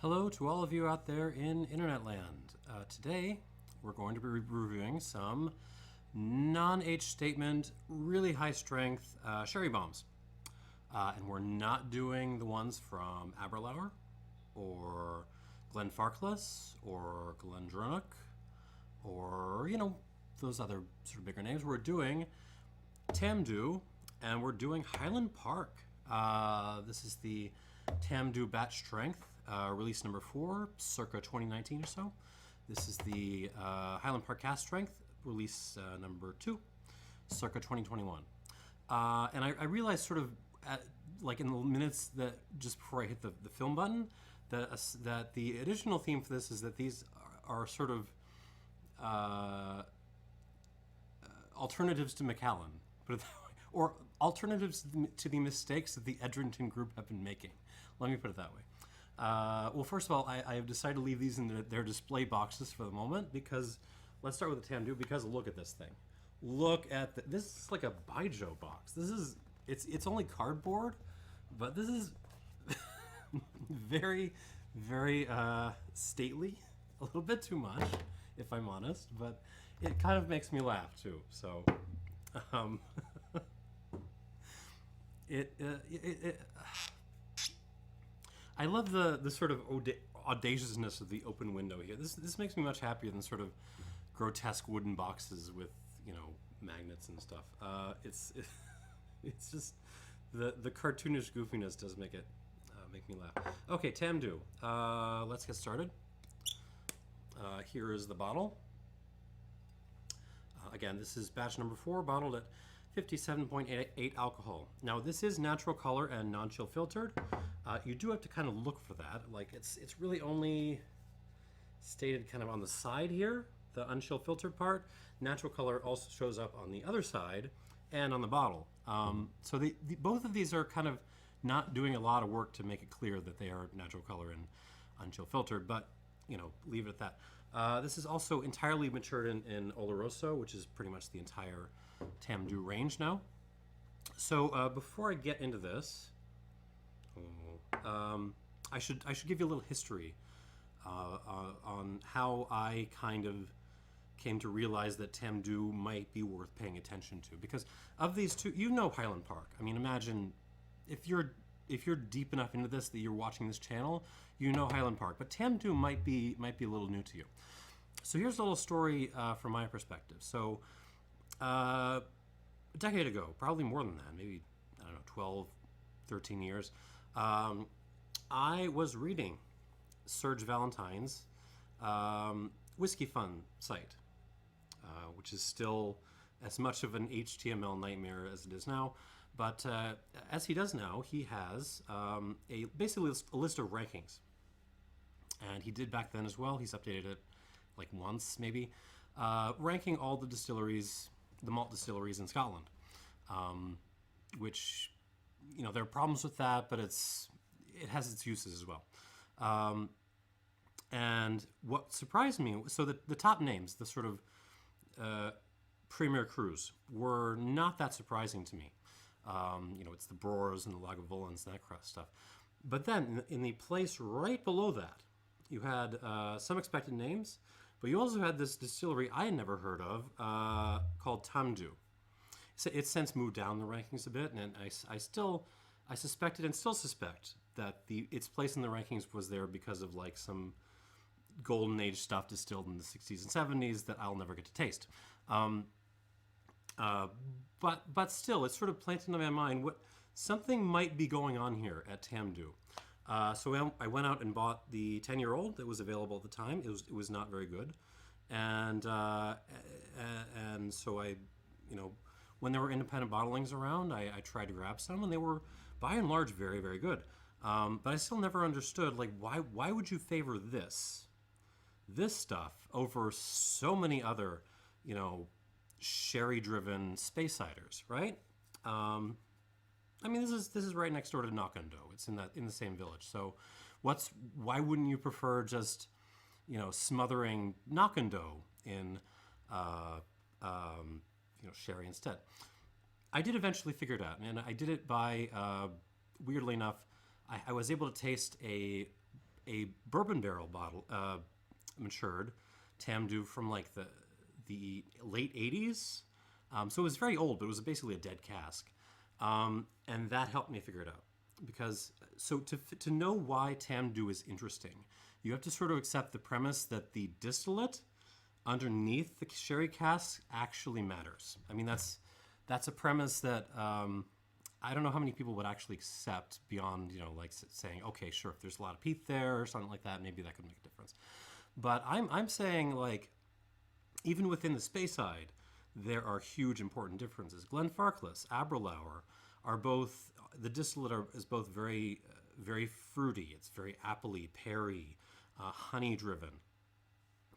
Hello to all of you out there in internet land. Today we're going to be reviewing some non-H statement, really high strength sherry bombs. And we're not doing the ones from Aberlour or Glenfarclas or Glendronach or, those other sort of bigger names. We're doing Tamdhu and we're doing Highland Park. This is the Tamdhu Batch Strength, release number 4, circa 2019 or so. This is the Highland Park Cask Strength, release number 2, circa 2021. And I realized sort of like in the minutes that just before I hit the film button that the additional theme for this is that these are sort of alternatives to Macallan, put it that way, or alternatives to the mistakes that the Edrington group have been making. Let me put it that way. Well, first of all, I have decided to leave these in their display boxes for the moment because, let's start with the Tamdhu, because look at this thing. Look at this is like a Baijiu box. This is, it's only cardboard, but this is very, very stately. A little bit too much, if I'm honest, but it kind of makes me laugh too. So, I love the sort of audaciousness of the open window here. This makes me much happier than sort of grotesque wooden boxes with magnets and stuff. It's just the cartoonish goofiness does make me laugh. Okay, Tamdhu. Let's get started. Here is the bottle. Again, this is batch number 4, bottled at 57.8 alcohol. Now, this is natural color and non-chill filtered. You do have to kind of look for that. Like it's really only stated kind of on the side here, the unchill filtered part. Natural color also shows up on the other side and on the bottle. So both of these are kind of not doing a lot of work to make it clear that they are natural color and unchill filtered, but leave it at that. This is also entirely matured in oloroso, which is pretty much the entire Tamdhu range now. So before I get into this, I should give you a little history on how I kind of came to realize that Tamdhu might be worth paying attention to. Because of these two, Highland Park. I mean, imagine if you're deep enough into this that you're watching this channel, Highland Park. But Tamdhu might be a little new to you. So here's a little story from my perspective. So a decade ago, probably more than that, maybe, 12, 13 years, I was reading Serge Valentine's Whiskey Fun site, which is still as much of an HTML nightmare as it is now. But as he does now, he has basically a list of rankings. And he did back then as well. He's updated it like once, maybe, ranking all the distilleries, the malt distilleries in Scotland, which, there are problems with that, but it has its uses as well. And what surprised me, so the top names, the sort of premier crews, were not that surprising to me. It's the Brors and the Lagavulins and that kind of stuff. But then in the place right below that, you had some expected names, but you also had this distillery I had never heard of called Tamdhu. So it's since moved down the rankings a bit, and I suspected and still suspect that its place in the rankings was there because of like some golden age stuff distilled in the 60s and 70s that I'll never get to taste. But still, it's sort of planted in my mind something might be going on here at Tamdhu. So I went out and bought the 10-year-old that was available at the time. It was not very good, and so I, when there were independent bottlings around, I tried to grab some, and they were by and large very, very good. But I still never understood why would you favor this stuff over so many other sherry-driven Speysiders, right? I mean, this is right next door to Knockando. It's in the same village. So, why wouldn't you prefer just smothering Knockando in sherry instead? I did eventually figure it out, and I did it by weirdly enough, I was able to taste a a bourbon barrel bottle, matured Tamdhu from like the late 80s. So it was very old, but it was basically a dead cask. And that helped me figure it out. Because, so to know why Tamdhu is interesting, you have to sort of accept the premise that the distillate underneath the sherry cask actually matters. I mean, that's a premise that I don't know how many people would actually accept beyond, like saying, okay, sure, if there's a lot of peat there or something like that, maybe that could make a difference. But I'm saying, like, even within the Speyside, there are huge important differences. Glenfarclas, Aberlour are both, the distillate is both very, very fruity. It's very appley, peary, honey driven.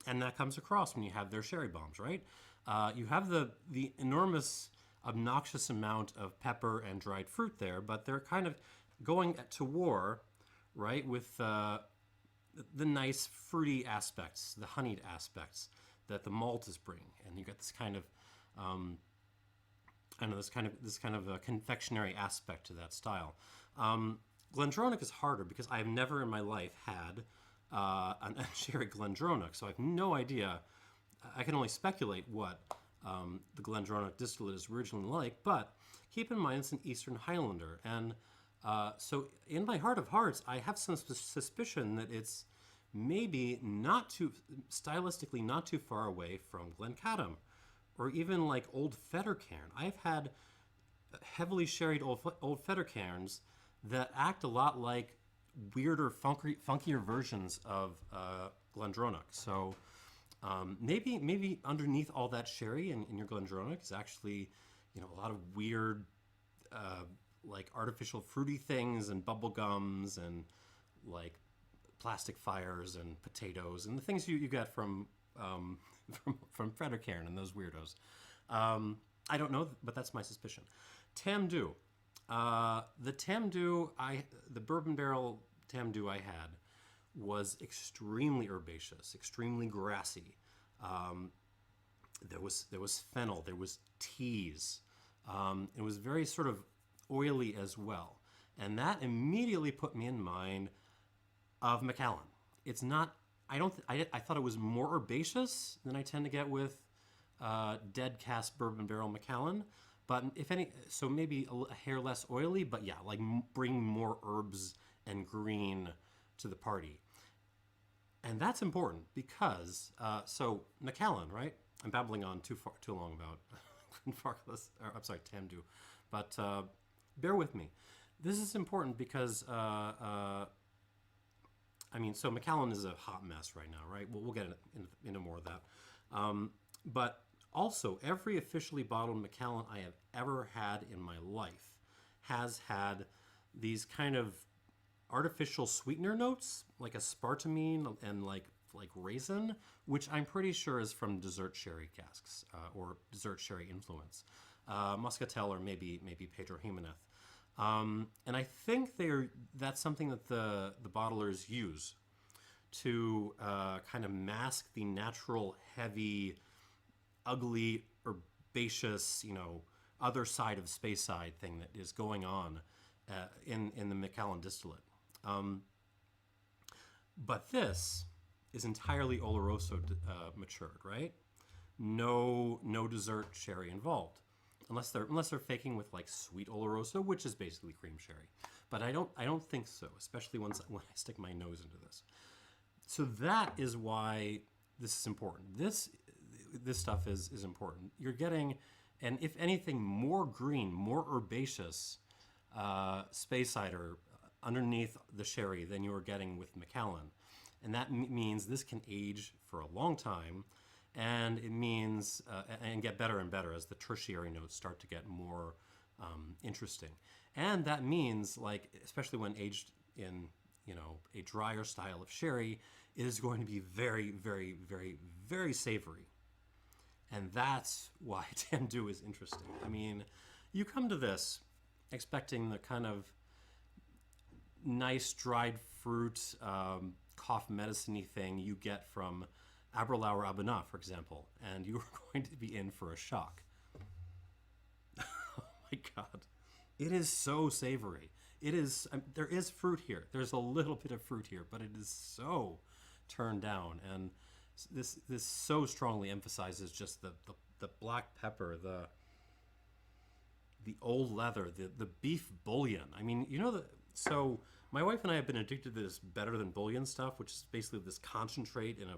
And that comes across when you have their sherry bombs, right? You have the enormous, obnoxious amount of pepper and dried fruit there, but they're kind of going to war, right, with the nice fruity aspects, the honeyed aspects that the malt is bringing, and you get this kind of, this kind of a confectionery aspect to that style. Glendronach is harder because I have never in my life had a sherry Glendronach, so I have no idea. I can only speculate what the Glendronach distillate is originally like, but keep in mind it's an Eastern Highlander, and so in my heart of hearts, I have some suspicion that it's maybe stylistically not too far away from Glencadam, or even like Old Fettercairn. I've had heavily sherried Old Fettercairns that act a lot like weirder, funkier versions of Glendronach. So maybe underneath all that sherry in your Glendronach is actually, a lot of weird, like artificial fruity things and bubble gums and like plastic fires and potatoes and the things you get from Fettercairn and those weirdos. I don't know, but that's my suspicion. Tamdhu. The bourbon barrel Tamdhu I had was extremely herbaceous, extremely grassy. There was fennel, there was teas. It was very sort of oily as well. And that immediately put me in mind of Macallan. It's not, I thought it was more herbaceous than I tend to get with dead cask bourbon barrel Macallan. But if any, so maybe a hair less oily, but yeah, like bring more herbs and green to the party. And that's important because, so Macallan, right? I'm babbling on too long about Glenfarclas, or I'm sorry, Tamdhu. But bear with me. This is important because, so Macallan is a hot mess right now, right? We'll get into more of that. But also, every officially bottled Macallan I have ever had in my life has had these kind of artificial sweetener notes, like aspartame and like raisin, which I'm pretty sure is from dessert sherry casks or dessert sherry influence, Muscatel or maybe Pedro Jimenez. And I think that's something that the bottlers use to kind of mask the natural, heavy, ugly, herbaceous, other side of Speyside thing that is going on in the Macallan distillate. But this is entirely oloroso matured, right? No dessert sherry involved, unless they're faking with like sweet oloroso, which is basically cream sherry. But I don't think so, especially when I stick my nose into this. So that is why this is important. This stuff is important. You're getting, and if anything, more green, more herbaceous Speyside underneath the sherry than you are getting with Macallan. And that means this can age for a long time, and it means, and get better and better as the tertiary notes start to get more interesting. And that means, like, especially when aged in, a drier style of sherry, it is going to be very, very, very, very savory. And that's why Tamdhu is interesting. I mean, you come to this expecting the kind of nice dried fruit, cough medicine-y thing you get from Aberlour Abunah, for example, and you are going to be in for a shock. Oh my God. It is so savory. It is. There is fruit here. There's a little bit of fruit here, but it is so turned down, and this so strongly emphasizes just the black pepper, the old leather, the beef bouillon. I mean, so my wife and I have been addicted to this better than bouillon stuff, which is basically this concentrate in a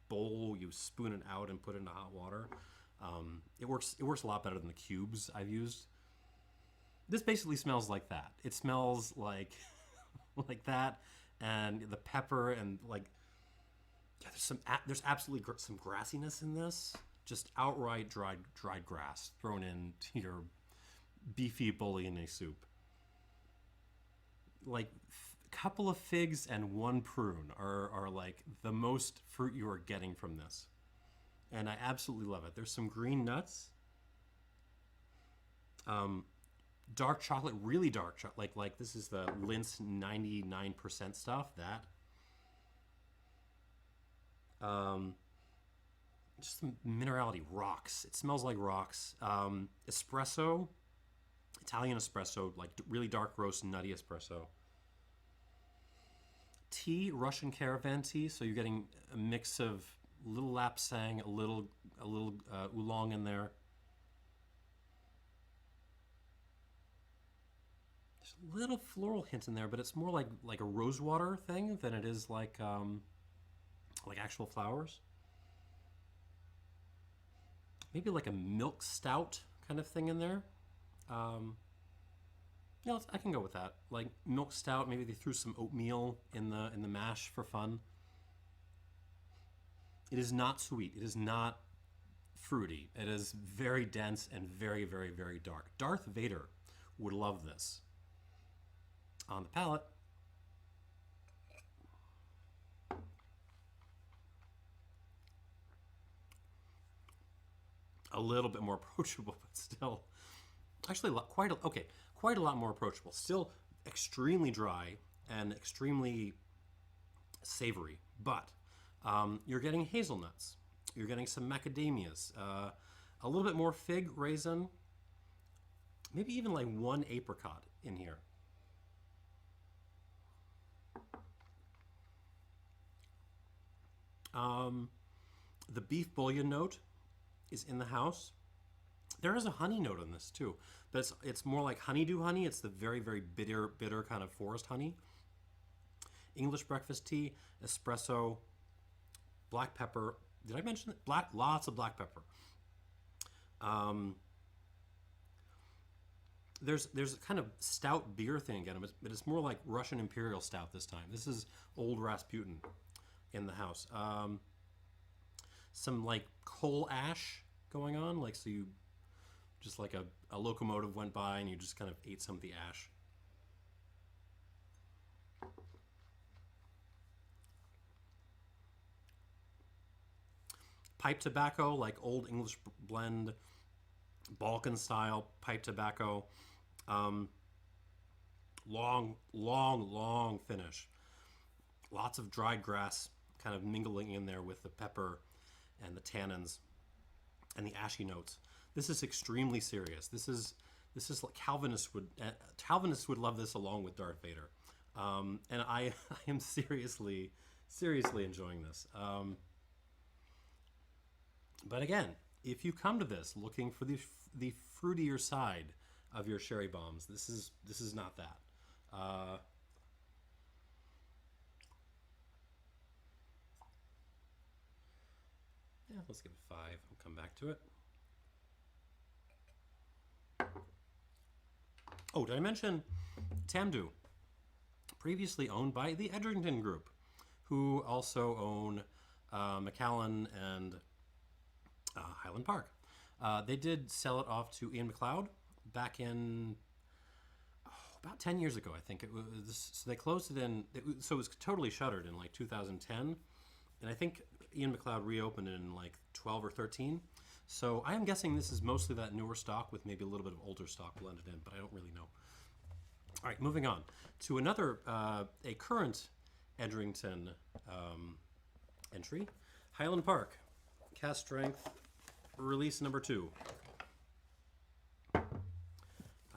bowl. You spoon it out and put it into hot water. It works a lot better than the cubes I've used. This basically smells like that. It smells like like that, and the pepper, and like there's absolutely some grassiness in this. Just outright dried grass thrown into your beefy bouillon soup. Like a couple of figs and one prune are like the most fruit you are getting from this, and I absolutely love it. There's some green nuts. Dark chocolate, really dark chocolate, like this is the Lindt 99% stuff. That just some minerality, rocks. It smells like rocks. Espresso, Italian espresso, like really dark roast, nutty espresso. Tea, Russian caravan tea. So you're getting a mix of a little lapsang, a little oolong in there. There's a little floral hint in there, but it's more like a rosewater thing than it is like actual flowers. Maybe like a milk stout kind of thing in there. Yeah, I can go with that. Like milk stout. Maybe they threw some oatmeal in the mash for fun. It is not sweet. It is not fruity. It is very dense and very, very, very dark. Darth Vader would love this. On the palate, a little bit more approachable, but still, actually quite a lot more approachable. Still extremely dry and extremely savory, but you're getting hazelnuts, you're getting some macadamias, a little bit more fig, raisin, maybe even like one apricot in here. The beef bouillon note is in the house. There is a honey note on this too, but it's more like honeydew honey. It's the very, very bitter kind of forest honey. English breakfast tea, espresso, black pepper. Did I mention it? Lots of black pepper. There's a kind of stout beer thing again, but it's more like Russian Imperial Stout this time. This is Old Rasputin in the house. Some like coal ash going on, like so you just like a locomotive went by and you just kind of ate some of the ash. Pipe tobacco, like old English blend, Balkan style pipe tobacco. Long finish. Lots of dried grass kind of mingling in there with the pepper and the tannins and the ashy notes. This is extremely serious. This is like Calvinists would love this along with Darth Vader. And I am seriously enjoying this. But again, if you come to this looking for the fruitier side of your sherry bombs, this is not that. Yeah, let's give it 5. I'll come back to it. Oh, did I mention Tamdhu? Previously owned by the Edrington Group, who also own Macallan and Highland Park. They did sell it off to Ian McLeod back in about 10 years ago, I think. It was, so they closed it so it was totally shuttered in like 2010. And I think Ian McLeod reopened it in like 12 or 13. So I am guessing this is mostly that newer stock with maybe a little bit of older stock blended in, but I don't really know. All right, moving on to another, a current Edrington entry, Highland Park, Cask Strength, release number 2. Okay,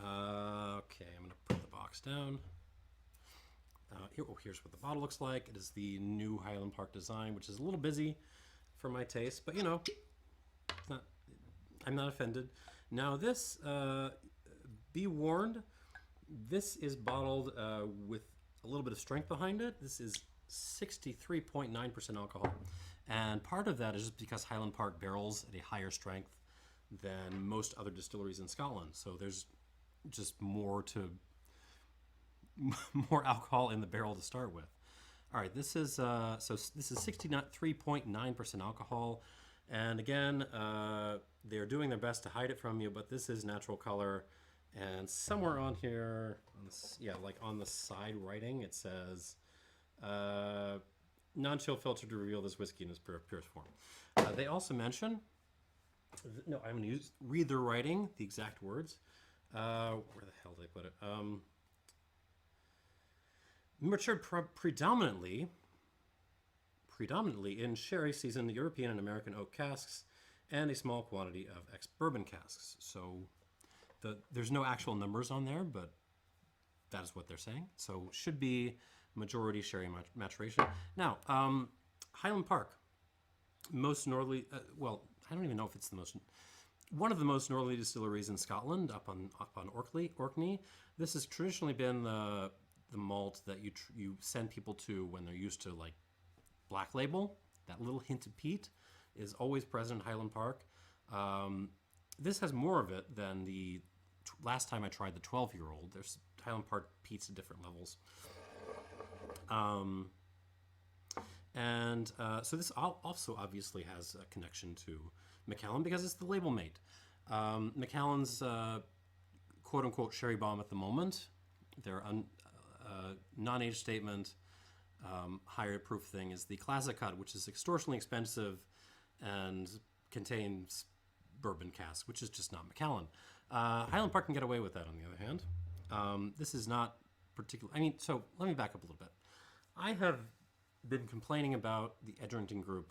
I'm going to put the box box down. Here's what the bottle looks like. It is the new Highland Park design, which is a little busy for my taste, but you know, I'm not offended. Now this, be warned, this is bottled with a little bit of strength behind it. This is 63.9% alcohol. And part of that is just because Highland Park barrels at a higher strength than most other distilleries in Scotland. So there's just more alcohol in the barrel to start with. All right, this is 63.9% alcohol. And again, they're doing their best to hide it from you, but this is natural color. And somewhere on here, like on the side writing, it says, non-chill filtered to reveal this whiskey in its purest form. They also mention, no, I'm going to read their writing, the exact words. Where the hell did I put it? Matured predominantly in sherry seasoned European and American oak casks and a small quantity of ex-bourbon casks. So there's no actual numbers on there, but that is what they're saying. So should be majority sherry maturation. Now, Highland Park, most northerly, well, I don't even know if it's one of the most northerly distilleries in Scotland, up on Orkney. This has traditionally been the malt that you send people to when they're used to like Black Label. That little hint of peat is always present in Highland Park. This has more of it than the last time I tried the 12-year-old. There's Highland Park peats at different levels. So this also obviously has a connection to Macallan because it's the label mate. Macallan's quote-unquote sherry bomb at the moment. Their non-age statement, higher proof thing is the Classic Cut, which is extortionately expensive and contains bourbon cask, which is just not Macallan. Highland Park can get away with that, on the other hand. This is not particular. I mean, so let me back up a little bit. I have been complaining about the Edrington Group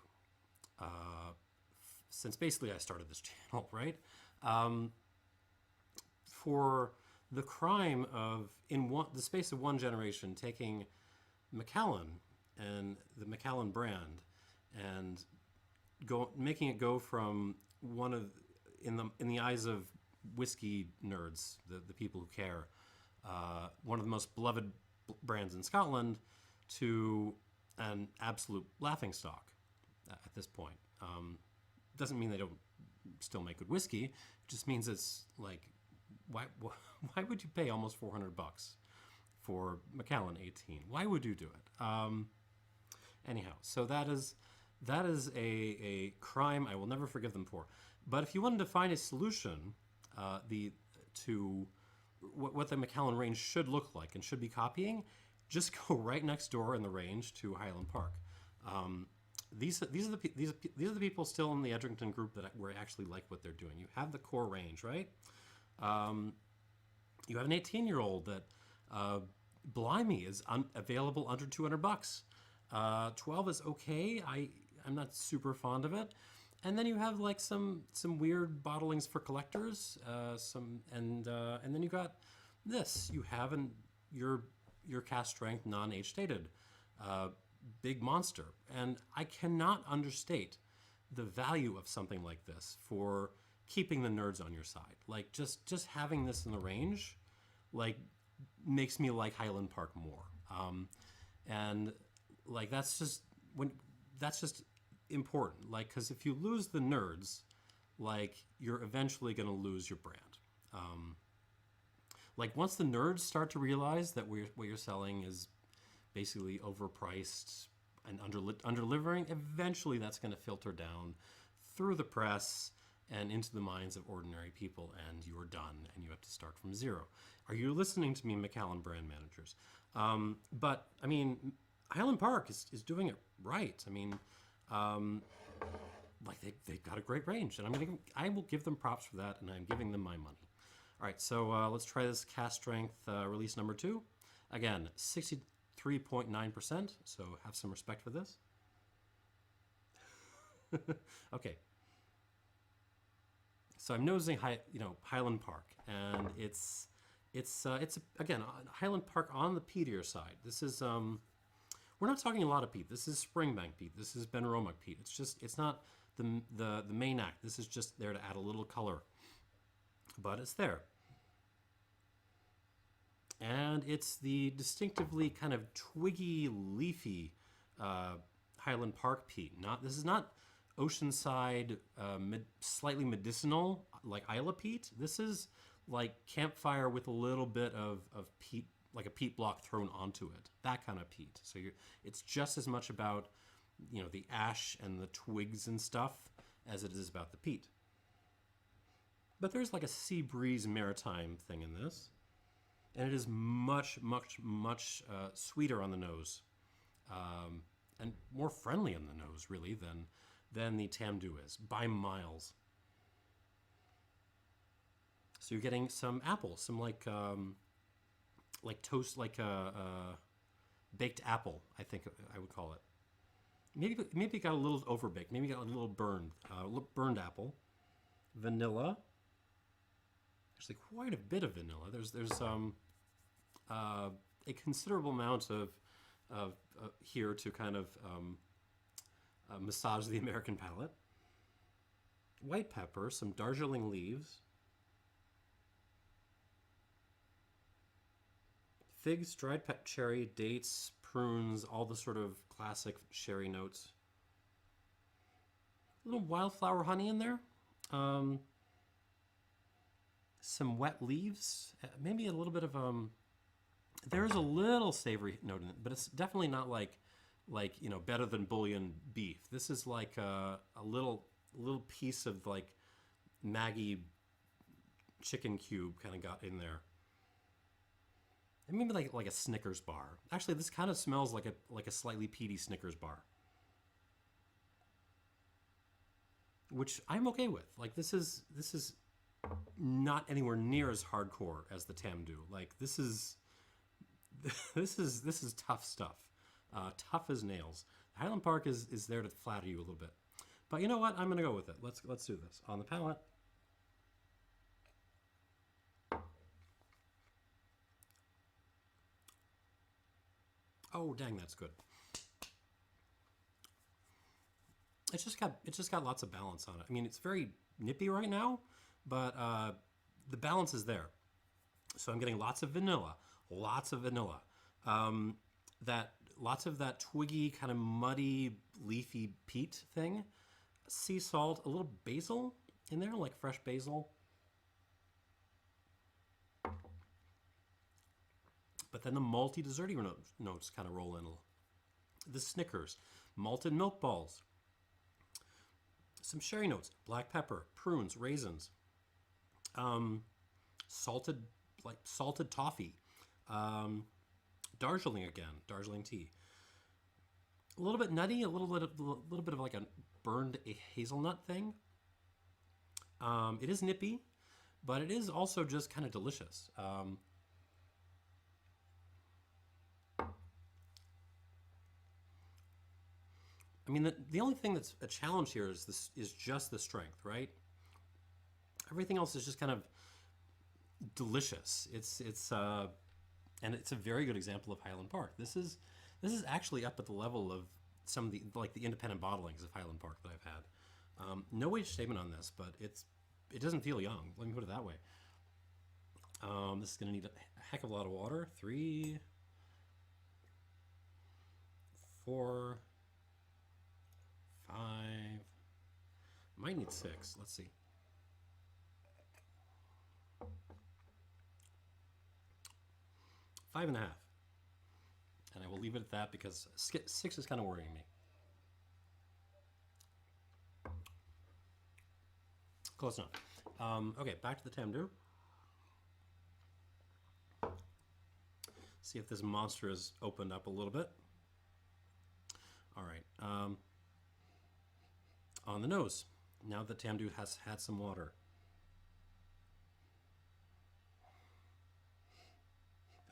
since basically I started this channel, right? For the crime of, in the space of one generation, taking Macallan and the Macallan brand and making it go from one of, in the eyes of whiskey nerds, the people who care, one of the most beloved brands in Scotland, to an absolute laughingstock at this point. Doesn't mean they don't still make good whiskey. It just means it's like, why would you pay almost $400 for Macallan 18? Why would you do it? Anyhow, so that is a crime I will never forgive them for. But if you wanted to find a solution, to what the Macallan range should look like and should be copying, just go right next door in the range to Highland Park. These are the people still in the Edrington Group that actually like what they're doing. You have the core range, right? You have an 18-year-old that, blimey, is available under $200. 12 is okay. I'm not super fond of it. And then you have like some weird bottlings for collectors. And then you got this. You have your Cask Strength non-age stated big monster. And I cannot understate the value of something like this for keeping the nerds on your side. Like just having this in the range, like, makes me like Highland Park more. And like that's just important. Like, because if you lose the nerds, like, you're eventually going to lose your brand. Like, once the nerds start to realize that what you're selling is basically overpriced and under-delivering, eventually that's going to filter down through the press and into the minds of ordinary people, and you're done, and you have to start from zero. Are you listening to me, Macallan brand managers? But, I mean, Highland Park is doing it right. I mean, like, they've got a great range, and I will give them props for that, and I'm giving them my money. All right, so let's try this Cask Strength release number 2. Again, 63.9%, so have some respect for this. Okay. So I'm nosing Highland Park, and it's It's again Highland Park on the peatier side. This is we're not talking a lot of peat. This is Springbank peat. This is Benromach peat. It's not the main act. This is just there to add a little color, but it's there. And it's the distinctively kind of twiggy, leafy Highland Park peat. This is not oceanside, slightly medicinal like Isla peat. This is like campfire with a little bit of peat, like a peat block thrown onto it. That kind of peat. So it's just as much about, you know, the ash and the twigs and stuff as it is about the peat. But there's like a sea breeze maritime thing in this. And it is much, much, much sweeter on the nose, and more friendly on the nose, really, than the Tamdhu is, by miles. So you're getting some apples, some like toast, like a baked apple, I think I would call it. Maybe it got a little overbaked. Maybe it got a little burned apple. Vanilla. Actually, quite a bit of vanilla. There's a considerable amount of here to kind of massage the American palate. White pepper, some Darjeeling leaves, figs, dried cherry, dates, prunes, all the sort of classic sherry notes. A little wildflower honey in there. Some wet leaves, maybe a little bit of there's a little savory note in it, but it's definitely not like you know, better than bouillon beef. This is like a little piece of like Maggie chicken cube kind of got in there. And maybe like a Snickers bar. Actually, this kind of smells like a slightly peaty Snickers bar, which I'm okay with. Like this is not anywhere near as hardcore as the Tamdhu. Like this is tough stuff, tough as nails. Highland Park is there to flatter you a little bit, but you know what? I'm gonna go with it. Let's do this on the palate. Oh dang, that's good. It's just got lots of balance on it. I mean, it's very nippy right now, but the balance is there. So I'm getting lots of vanilla. Lots of that twiggy, kind of muddy, leafy peat thing. Sea salt, a little basil in there, like fresh basil. But then the malty, desserty notes kind of roll in a little. The Snickers, malted milk balls. Some sherry notes, black pepper, prunes, raisins. Salted toffee. Darjeeling Darjeeling tea. A little bit nutty, a little bit of like a burned hazelnut thing. It is nippy, but it is also just kind of delicious. I mean, the only thing that's a challenge here is just the strength, right? Everything else is just kind of delicious. And it's a very good example of Highland Park. This is actually up at the level of some of the independent bottlings of Highland Park that I've had. No age statement on this, but it doesn't feel young. Let me put it that way. This is going to need a heck of a lot of water. 3, 4, 5. Might need 6. Let's see. 5.5. And I will leave it at that because 6 is kind of worrying me. Close enough. Okay, back to the Tamdhu. See if this monster has opened up a little bit. All right. On the nose. Now that Tamdhu has had some water.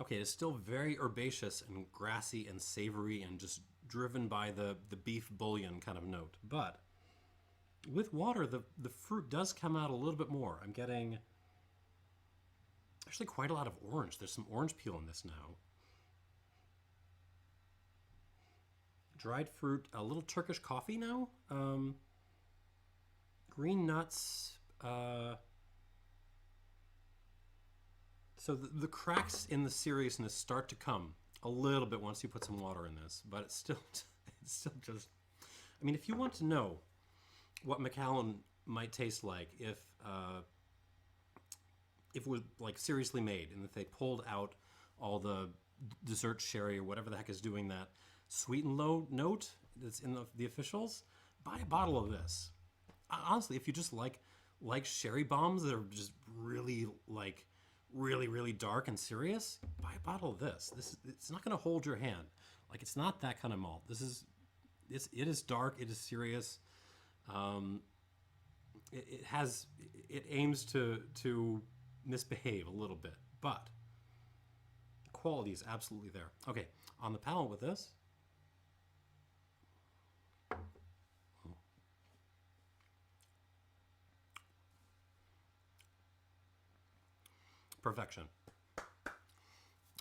Okay, it's still very herbaceous and grassy and savory and just driven by the beef bouillon kind of note. But with water, the fruit does come out a little bit more. I'm getting Actually, quite a lot of orange. There's some orange peel in this now. Dried fruit, a little Turkish coffee now. Green nuts. So the cracks in the seriousness start to come a little bit once you put some water in this, but it's still just. I mean, if you want to know what Macallan might taste like if it was like seriously made, and if they pulled out all the dessert sherry or whatever the heck is doing that sweet and low note that's in the officials, buy a bottle of this. Honestly, if you just like sherry bombs that are just really like really dark and serious, buy a bottle of this. It's not going to hold your hand. Like, it's not that kind of malt. It is dark. It is serious. It aims to misbehave a little bit, but the quality is absolutely there. Okay, on the palate with this. Perfection.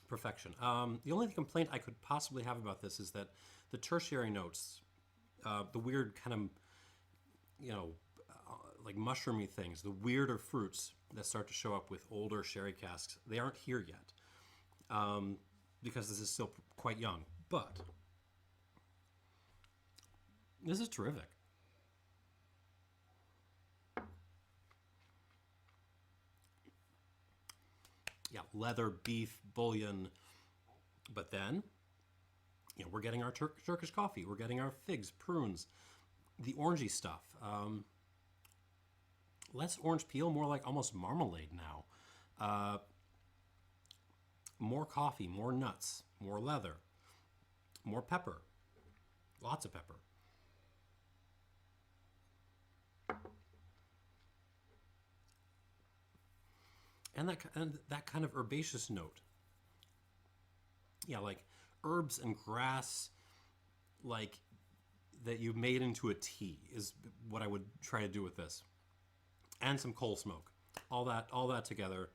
Perfection. The only complaint I could possibly have about this is that the tertiary notes, the weird kind of, like mushroomy things, the weirder fruits that start to show up with older sherry casks, they aren't here yet, because this is still quite young. But this is terrific. Yeah, leather, beef, bullion, but then, we're getting our Turkish coffee. We're getting our figs, prunes, the orangey stuff. Less orange peel, more like almost marmalade now. More coffee, more nuts, more leather, more pepper, lots of pepper. And that kind of herbaceous note. Yeah, like herbs and grass, like that you made into a tea is what I would try to do with this. And some coal smoke. All that together.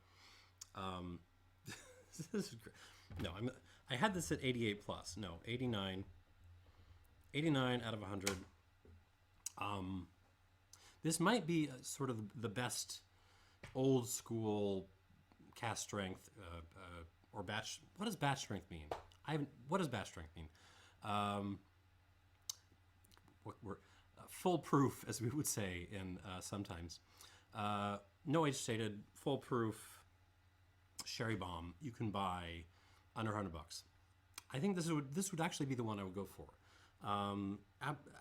This is great. No, I had this at 88 plus. No, 89. 89 out of 100. This might be sort of the best old school cask strength or batch. What does batch strength mean? What does batch strength mean? We're foolproof, as we would say in sometimes. No age stated, foolproof sherry bomb you can buy under $100. I think this would actually be the one I would go for.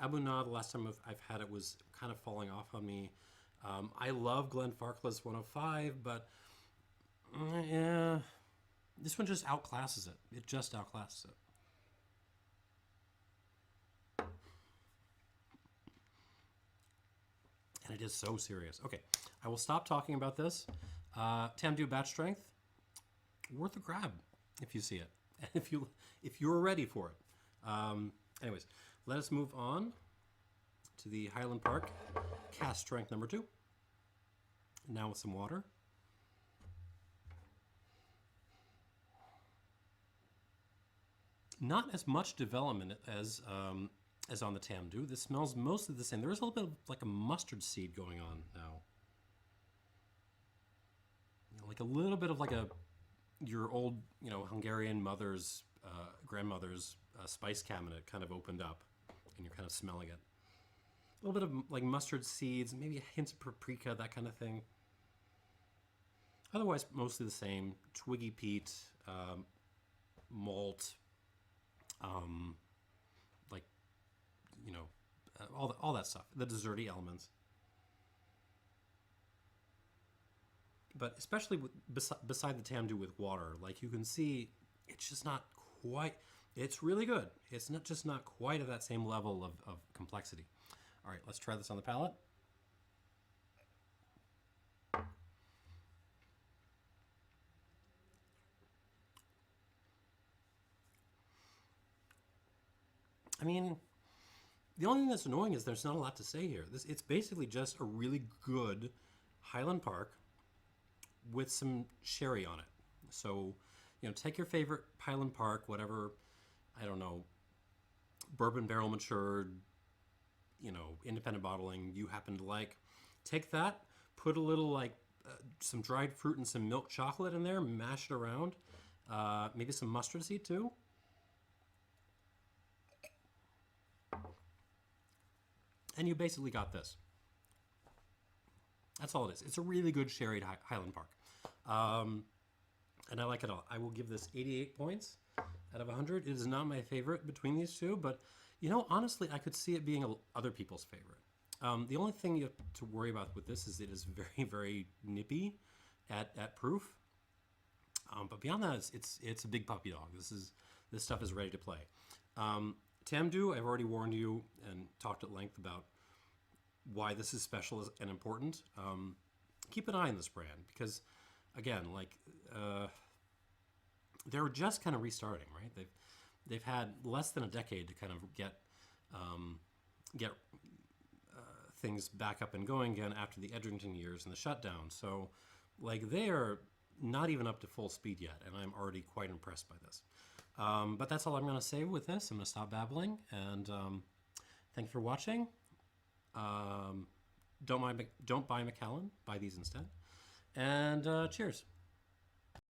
Abu Na, the last time I've had it, was kind of falling off on me. I love Glenfarclas 105, but yeah, this one just outclasses it. It just outclasses it. And it is so serious. Okay, I will stop talking about this. Tamdhu batch strength, worth a grab if you see it, and if you're ready for it. Anyways, let us move on to the Highland Park Cask Strength number 2. Now with some water. Not as much development as on the Tamdhu. This smells mostly the same. There is a little bit of like a mustard seed going on now. Like a little bit of like your old, Hungarian mother's, grandmother's spice cabinet kind of opened up, and you're kind of smelling it. A little bit of like mustard seeds, maybe a hint of paprika, that kind of thing. Otherwise, mostly the same. Twiggy peat, malt, like, all that stuff. The desserty elements. But especially beside the Tamdhu with water, like you can see, it's just not quite. It's really good. It's not quite at that same level of complexity. All right, let's try this on the palate. I mean, the only thing that's annoying is there's not a lot to say here. It's basically just a really good Highland Park with some sherry on it. So, take your favorite Highland Park, whatever, I don't know, bourbon barrel matured, independent bottling you happen to like. Take that, put a little some dried fruit and some milk chocolate in there, mash it around, maybe some mustard seed too. And you basically got this. That's all it is. It's a really good sherried Highland Park. And I like it all. I will give this 88 points out of 100. It is not my favorite between these two, but honestly, I could see it being other people's favorite. The only thing you have to worry about with this is it is very, very nippy at proof. But beyond that, it's a big puppy dog. This stuff is ready to play. Tamdhu, I've already warned you and talked at length about why this is special and important. Keep an eye on this brand because, again, they're just kind of restarting, right? They've had less than a decade to kind of get things back up and going again after the Edgerton years and the shutdown. So, they are not even up to full speed yet, and I'm already quite impressed by this. But that's all I'm going to say with this. I'm going to stop babbling, and thank you for watching. Don't buy Macallan. Buy these instead. And cheers.